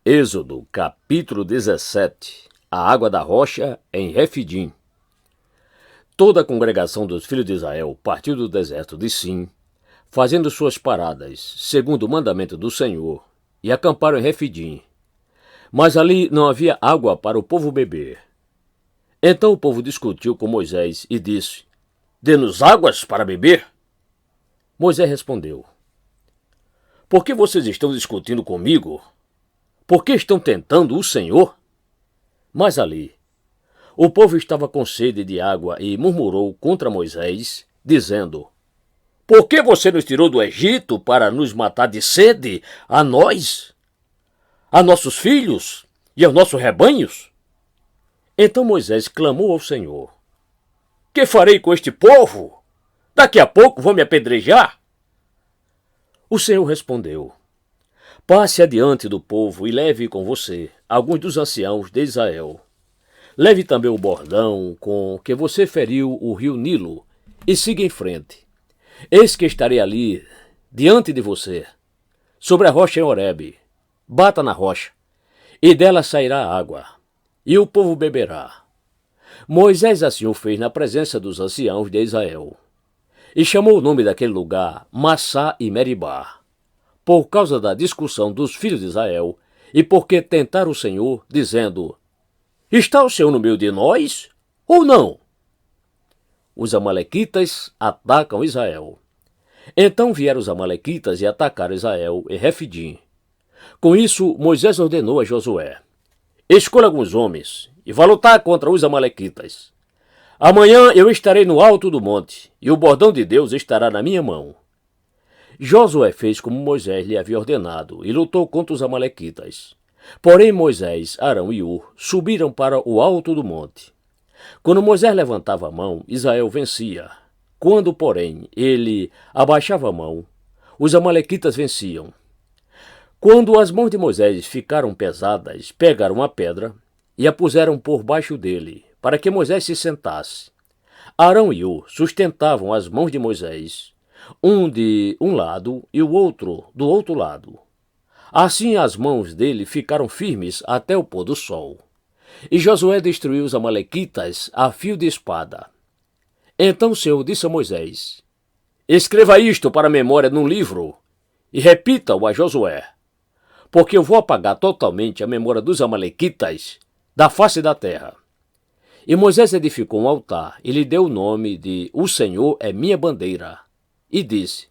Êxodo, capítulo 17. A água da rocha em Refidim. Toda a congregação dos filhos de Israel partiu do deserto de Sim, fazendo suas paradas, segundo o mandamento do Senhor, e acamparam em Refidim. Mas ali não havia água para o povo beber. Então o povo discutiu com Moisés e disse: Dê-nos águas para beber? Moisés respondeu: Por que vocês estão discutindo comigo? Por que estão tentando o Senhor? Mas ali, o povo estava com sede de água e murmurou contra Moisés, dizendo: Por que você nos tirou do Egito para nos matar de sede, a nós, a nossos filhos e aos nossos rebanhos? Então Moisés clamou ao Senhor: Que farei com este povo? Daqui a pouco vão me apedrejar? O Senhor respondeu: Passe adiante do povo e leve com você alguns dos anciãos de Israel. Leve também o bordão com que você feriu o rio Nilo e siga em frente. Eis que estarei ali, diante de você, sobre a rocha em Horebe. Bata na rocha, e dela sairá água, e o povo beberá. Moisés assim o fez na presença dos anciãos de Israel, e chamou o nome daquele lugar Massá e Meribá, por causa da discussão dos filhos de Israel, e porque tentaram o Senhor, dizendo: Está o Senhor no meio de nós, ou não? Os amalequitas atacam Israel. Então vieram os amalequitas e atacaram Israel em Refidim. Com isso, Moisés ordenou a Josué: Escolha alguns homens e vá lutar contra os amalequitas. Amanhã eu estarei no alto do monte, e o bordão de Deus estará na minha mão. Josué fez como Moisés lhe havia ordenado e lutou contra os amalequitas. Porém Moisés, Arão e Hur subiram para o alto do monte. Quando Moisés levantava a mão, Israel vencia. Quando, porém, ele abaixava a mão, os amalequitas venciam. Quando as mãos de Moisés ficaram pesadas, pegaram a pedra e a puseram por baixo dele, para que Moisés se sentasse. Arão e Hur sustentavam as mãos de Moisés, um de um lado e o outro do outro lado. Assim as mãos dele ficaram firmes até o pôr do sol. E Josué destruiu os amalequitas a fio de espada. Então o Senhor disse a Moisés: Escreva isto para a memória num livro e repita-o a Josué, porque eu vou apagar totalmente a memória dos amalequitas da face da terra. E Moisés edificou um altar e lhe deu o nome de O Senhor é minha bandeira. E disse: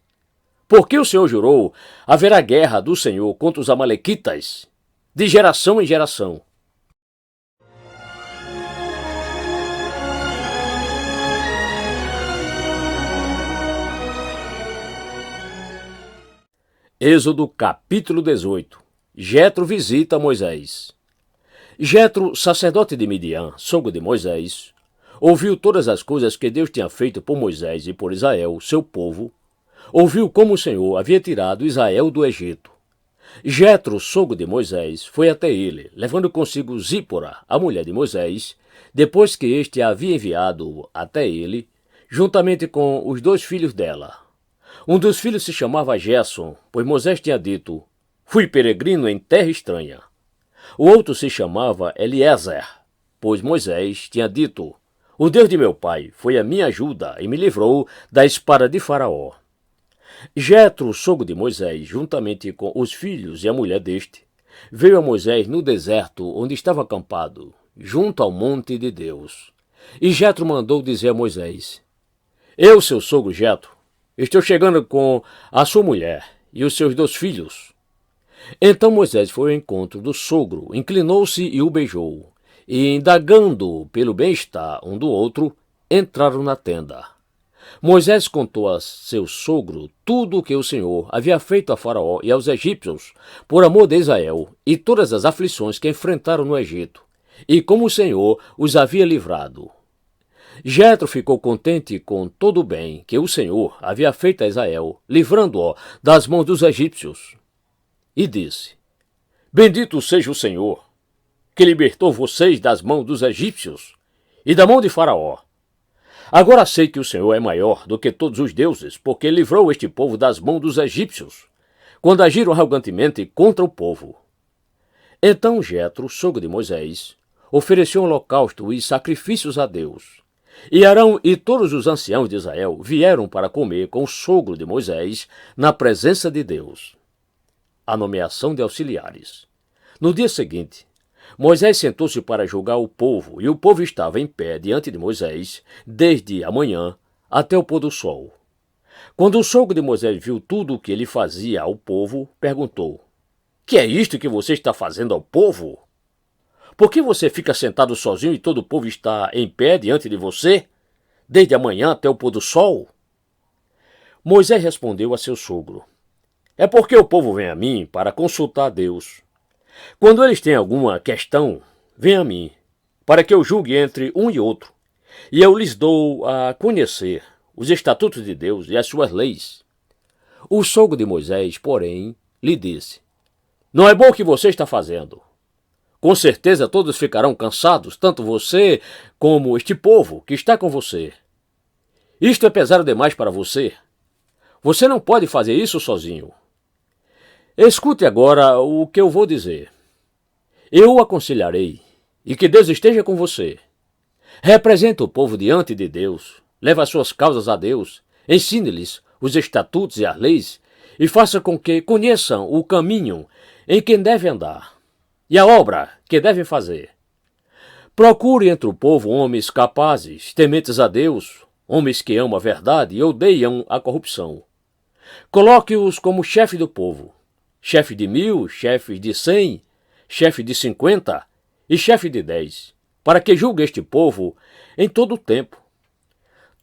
Porque o Senhor jurou, haverá guerra do Senhor contra os amalequitas, de geração em geração. Êxodo capítulo 18. Jetro visita Moisés. Jetro, sacerdote de Midian, sogro de Moisés, ouviu todas as coisas que Deus tinha feito por Moisés e por Israel, seu povo. Ouviu como o Senhor havia tirado Israel do Egito. Jetro, sogro de Moisés, foi até ele, levando consigo Zípora, a mulher de Moisés, depois que este a havia enviado até ele, juntamente com os 2 filhos dela. Um dos filhos se chamava Gerson, pois Moisés tinha dito: Fui peregrino em terra estranha. O outro se chamava Eliezer, pois Moisés tinha dito: O Deus de meu pai foi a minha ajuda e me livrou da espada de Faraó. Jetro, sogro de Moisés, juntamente com os filhos e a mulher deste, veio a Moisés no deserto onde estava acampado, junto ao monte de Deus. E Jetro mandou dizer a Moisés: Eu, seu sogro Jetro, estou chegando com a sua mulher e os seus 2 filhos. Então Moisés foi ao encontro do sogro, inclinou-se e o beijou, e, indagando pelo bem-estar um do outro, entraram na tenda. Moisés contou a seu sogro tudo o que o Senhor havia feito a Faraó e aos egípcios, por amor de Israel, e todas as aflições que enfrentaram no Egito, e como o Senhor os havia livrado. Jetro ficou contente com todo o bem que o Senhor havia feito a Israel, livrando-o das mãos dos egípcios. E disse: Bendito seja o Senhor, que libertou vocês das mãos dos egípcios e da mão de Faraó. Agora sei que o Senhor é maior do que todos os deuses, porque livrou este povo das mãos dos egípcios, quando agiram arrogantemente contra o povo. Então Jetro, sogro de Moisés, ofereceu holocausto e sacrifícios a Deus. E Arão e todos os anciãos de Israel vieram para comer com o sogro de Moisés na presença de Deus. A nomeação de auxiliares. No dia seguinte, Moisés sentou-se para julgar o povo, e o povo estava em pé diante de Moisés, desde a manhã até o pôr do sol. Quando o sogro de Moisés viu tudo o que ele fazia ao povo, perguntou: Que é isto que você está fazendo ao povo? Por que você fica sentado sozinho e todo o povo está em pé diante de você, desde a manhã até o pôr do sol? Moisés respondeu a seu sogro: É porque o povo vem a mim para consultar a Deus. Quando eles têm alguma questão, vem a mim, para que eu julgue entre um e outro, e eu lhes dou a conhecer os estatutos de Deus e as suas leis. O sogro de Moisés, porém, lhe disse: Não é bom o que você está fazendo. Com certeza todos ficarão cansados, tanto você como este povo que está com você. Isto é pesado demais para você. Você não pode fazer isso sozinho. Escute agora o que eu vou dizer. Eu o aconselharei, e que Deus esteja com você. Represente o povo diante de Deus, leve as suas causas a Deus, ensine-lhes os estatutos e as leis, e faça com que conheçam o caminho em que devem andar, e a obra que devem fazer. Procure entre o povo homens capazes, tementes a Deus, homens que amam a verdade e odeiam a corrupção. Coloque-os como chefe do povo, chefe de 1000, chefe de 100, chefe de 50 e chefe de 10, para que julgue este povo em todo o tempo.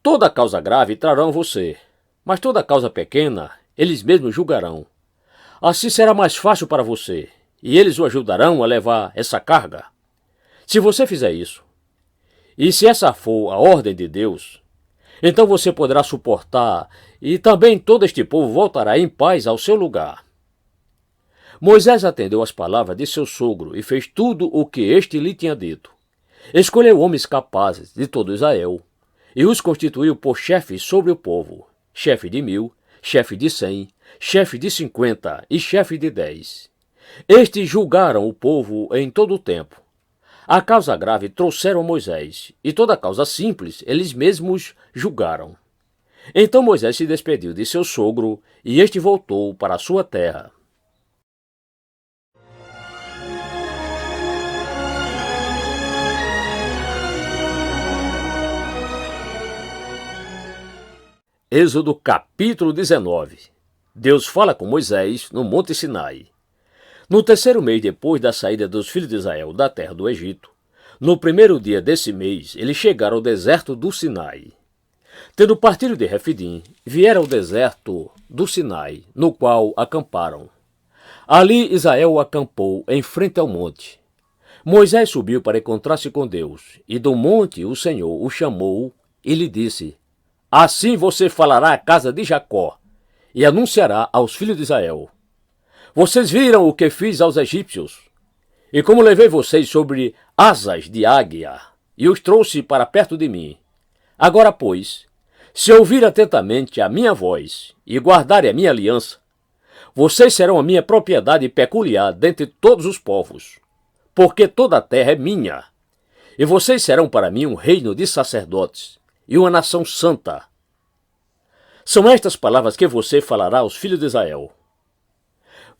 Toda causa grave trarão você, mas toda causa pequena eles mesmos julgarão. Assim será mais fácil para você, e eles o ajudarão a levar essa carga. Se você fizer isso, e se essa for a ordem de Deus, então você poderá suportar, e também todo este povo voltará em paz ao seu lugar. Moisés atendeu às palavras de seu sogro e fez tudo o que este lhe tinha dito. Escolheu homens capazes de todo Israel, e os constituiu por chefes sobre o povo, chefe de 1000, chefe de 100, chefe de 50 e chefe de 10. Estes julgaram o povo em todo o tempo. A causa grave trouxeram a Moisés, e toda a causa simples eles mesmos julgaram. Então Moisés se despediu de seu sogro, e este voltou para a sua terra. Êxodo capítulo 19. Deus fala com Moisés no Monte Sinai. No terceiro mês depois da saída dos filhos de Israel da terra do Egito, no primeiro dia desse mês, eles chegaram ao deserto do Sinai. Tendo partido de Refidim, vieram ao deserto do Sinai, no qual acamparam. Ali Israel acampou em frente ao monte. Moisés subiu para encontrar-se com Deus, e do monte o Senhor o chamou e lhe disse: Assim você falará à casa de Jacó, e anunciará aos filhos de Israel: Vocês viram o que fiz aos egípcios, e como levei vocês sobre asas de águia, e os trouxe para perto de mim. Agora, pois, se ouvir atentamente a minha voz, e guardarem a minha aliança, vocês serão a minha propriedade peculiar dentre todos os povos, porque toda a terra é minha, e vocês serão para mim um reino de sacerdotes, e uma nação santa. São estas palavras que você falará aos filhos de Israel.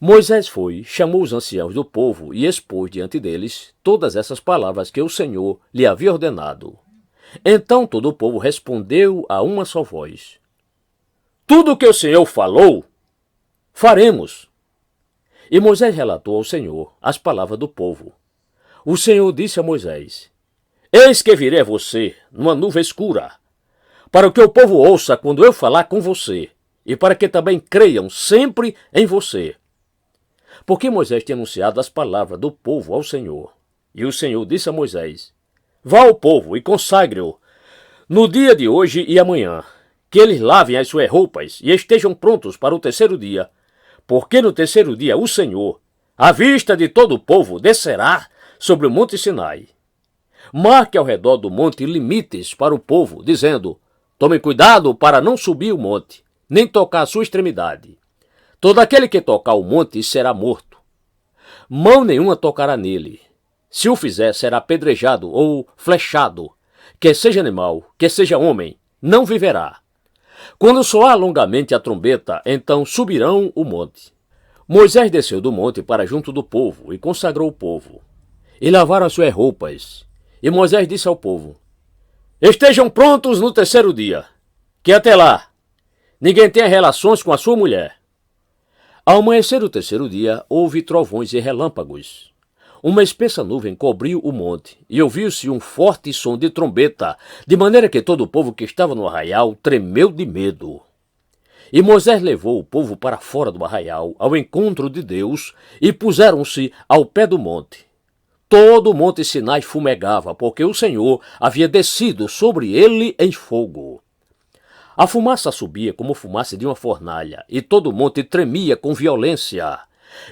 Moisés foi, chamou os anciãos do povo e expôs diante deles todas essas palavras que o Senhor lhe havia ordenado. Então todo o povo respondeu a uma só voz: Tudo o que o Senhor falou, faremos. E Moisés relatou ao Senhor as palavras do povo. O Senhor disse a Moisés: Eis que virei a você numa nuvem escura, para que o povo ouça quando eu falar com você, e para que também creiam sempre em você. Porque Moisés tinha anunciado as palavras do povo ao Senhor. E o Senhor disse a Moisés: Vá ao povo e consagre-o no dia de hoje e amanhã, que eles lavem as suas roupas e estejam prontos para o terceiro dia, porque no terceiro dia o Senhor, à vista de todo o povo, descerá sobre o monte Sinai. Marque ao redor do monte limites para o povo, dizendo: Tomem cuidado para não subir o monte, nem tocar a sua extremidade. Todo aquele que tocar o monte será morto. mão nenhuma tocará nele. Se o fizer, será apedrejado ou flechado. Quer seja animal, quer seja homem, não viverá. Quando soar longamente a trombeta, então subirão o monte. Moisés desceu do monte para junto do povo e consagrou o povo. E lavaram as suas roupas. E Moisés disse ao povo: Estejam prontos no terceiro dia, que até lá ninguém tenha relações com a sua mulher. Ao amanhecer do terceiro dia, houve trovões e relâmpagos. Uma espessa nuvem cobriu o monte, e ouviu-se um forte som de trombeta, de maneira que todo o povo que estava no arraial tremeu de medo. E Moisés levou o povo para fora do arraial, ao encontro de Deus, e puseram-se ao pé do monte. Todo o monte Sinai fumegava, porque o Senhor havia descido sobre ele em fogo. A fumaça subia como fumaça de uma fornalha, e todo o monte tremia com violência.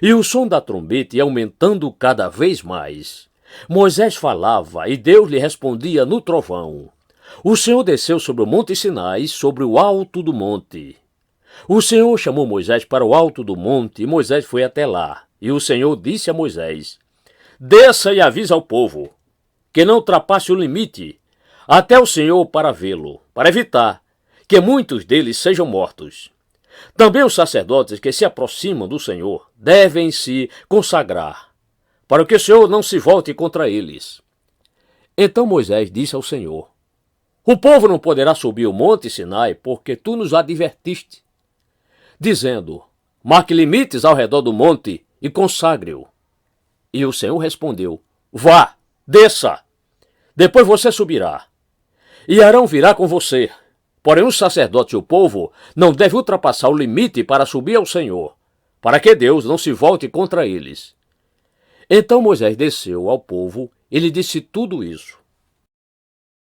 E o som da trombeta ia aumentando cada vez mais. Moisés falava, e Deus lhe respondia no trovão. O Senhor desceu sobre o monte Sinai, sobre o alto do monte. O Senhor chamou Moisés para o alto do monte, e Moisés foi até lá. E o Senhor disse a Moisés: Desça e avisa ao povo, que não ultrapasse o limite, até o Senhor para vê-lo, para evitar que muitos deles sejam mortos. Também os sacerdotes que se aproximam do Senhor devem se consagrar, para que o Senhor não se volte contra eles. Então Moisés disse ao Senhor: O povo não poderá subir o monte Sinai, porque tu nos advertiste, dizendo: Marque limites ao redor do monte e consagre-o. E o Senhor respondeu: Vá, desça, depois você subirá. E Arão virá com você. Porém, os sacerdotes e o povo não devem ultrapassar o limite para subir ao Senhor, para que Deus não se volte contra eles. Então Moisés desceu ao povo e lhe disse tudo isso.